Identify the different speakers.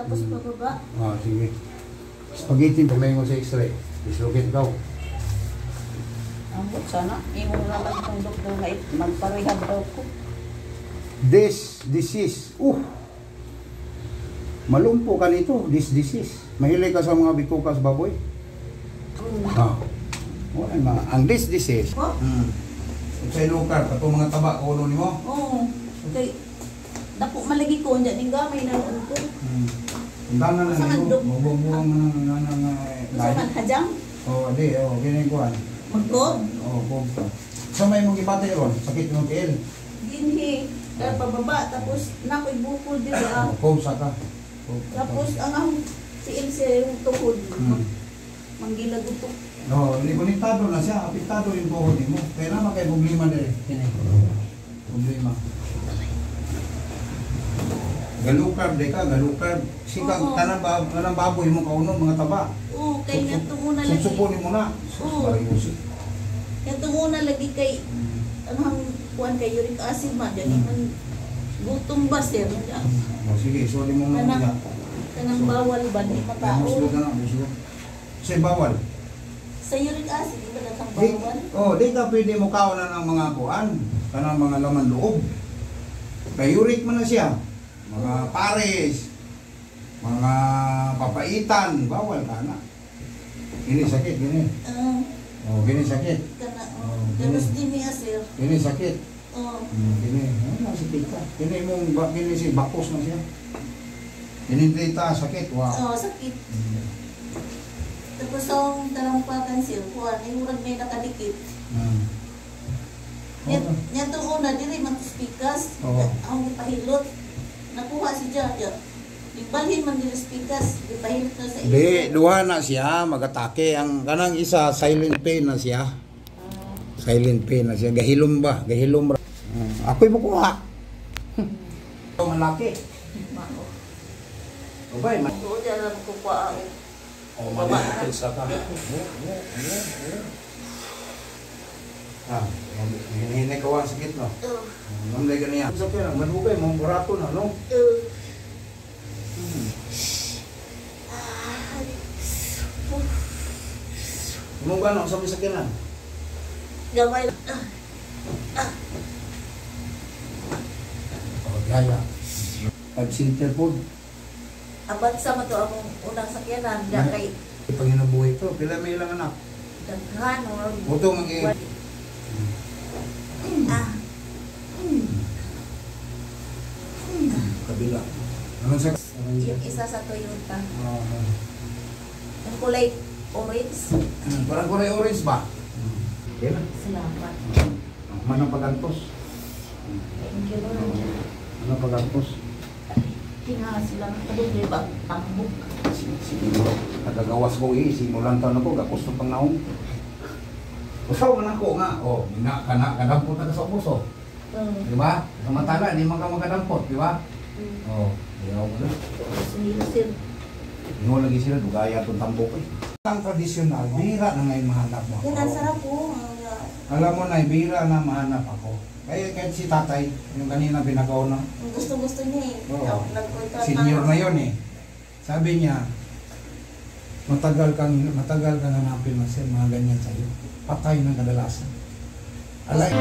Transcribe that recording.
Speaker 1: tapos pababa.
Speaker 2: Ah, sige. Spaghetti, pumayin ko sa x-ray. Dislocate daw.
Speaker 1: Ambot sana. Imong naman itong doktor na magparehab daw ko.
Speaker 2: This disease. Malumpo ka nito. This disease. Mahilig ka sa mga bitukas baboy? Ah. Ang this disease.
Speaker 1: Oh?
Speaker 2: Sa ilukar, katong mga taba, kaulo ni mo?
Speaker 1: Oo. Okay. Dako malagi ko, dyan yung gamay na noon ko.
Speaker 2: Ang dana na nito, buong-buong na
Speaker 1: Gusto man hajang?
Speaker 2: Oo, di, ganyan ko.
Speaker 1: Magkob?
Speaker 2: Oo, kob ka. So may mong ipatay ron, sakit yung tiil.
Speaker 1: Ginhi. Kaya pababa, tapos nako'y bukol din ah.
Speaker 2: Kob sa ka.
Speaker 1: Tapos ang si yung tuhod. Manggilag ito.
Speaker 2: Oo, limitado na siya, apektado yung tuhod mo. Kaya naman kayo problema na rin. Problema. Galukar, di ka, galukar. Sikang tanang baboy mo kauno, mga taba.
Speaker 1: Oo, kaya nga tunguna lagi.
Speaker 2: Susupunin mo na.
Speaker 1: Oo. Kaya tunguna lagi kay, anong kuhan kay uric acid ma, dyan man gutom ba sir?
Speaker 2: Sige, sorry mo nga.
Speaker 1: Kanang bawal ba, di matao.
Speaker 2: Kasi bawal.
Speaker 1: Sa uric acid, di ba natang bawal?
Speaker 2: Di ka pwede mo kaonan ng mga kuhan, kanang mga laman loob. Kay uric mo na siya. Mga pares, mga papaitan, bawal ka na. Gini sakit, gini. Gini sakit.
Speaker 1: Ganos din niya, sir.
Speaker 2: Gini sakit. Gini, sakit ka. Gini si bakos na siya. Gini dita, sakit. Wow.
Speaker 1: Sakit. Tapos ang talampakan, sir, kuhan, yung urag may nakadikit. Yan itong una, dili magpikas. Ang ipahilot. Nakuha si Jaja. Ibalhin man nila spikas. Ipahilot na sa iyo.
Speaker 2: Di, duha na siya, mag-atake. Ang kanang isa, silent pain na siya. Silent pain na siya. Gahilom ba? Gahilom. Ako'y makuha. Malaki. Obay,
Speaker 1: Oo, dyan lang kukuha ako.
Speaker 2: Malaki sa ka. Hinihinay ka ang sakit, no? Mamlay ka niya. Sakit na, manugay mo, burato na, no? Mong gano'n, sa may sakinan?
Speaker 1: Gamay lang.
Speaker 2: Gaya. Pag-sinter food.
Speaker 1: Abad sa mato akong unang sakyanan. Diyan kay...
Speaker 2: Pag hinabuhay ito, pila may ilang anak?
Speaker 1: Daghan o...
Speaker 2: Buto mag-i... Kabila. Anong sa...
Speaker 1: Yung isa sa Toyota. Yung kulay orange.
Speaker 2: Parang kulay orange ba? Okay na.
Speaker 1: Salamat.
Speaker 2: Manang pagantos.
Speaker 1: Thank you, Lord.
Speaker 2: Manang pagantos.
Speaker 1: Tinahas lang. Kadugay ba? Tambok.
Speaker 2: Sige mo. Nagagawas ko simulan taon ako. Gakos ng pangnaong. Usaw man ako nga. Kadampot na ka sa ubuso. Diba? Samantala, hindi man ka magkadampot. Diba? Ayaw mo na.
Speaker 1: Sinilusin.
Speaker 2: Hindi lagi sila. Dugaya itong tambok eh. Ang tradisyonal, bira na ngayon mahanap mo ako.
Speaker 1: Yan, ang sarap po.
Speaker 2: Alam mo na, bira na mahanap ako. Kaya kahit si tatay, yung kanina pinakaw na.
Speaker 1: Gusto niya eh.
Speaker 2: Senior na yun eh. Sabi niya, matagal kang hanapin mga ganyan sa'yo. Patay ng kadalasan. Alay.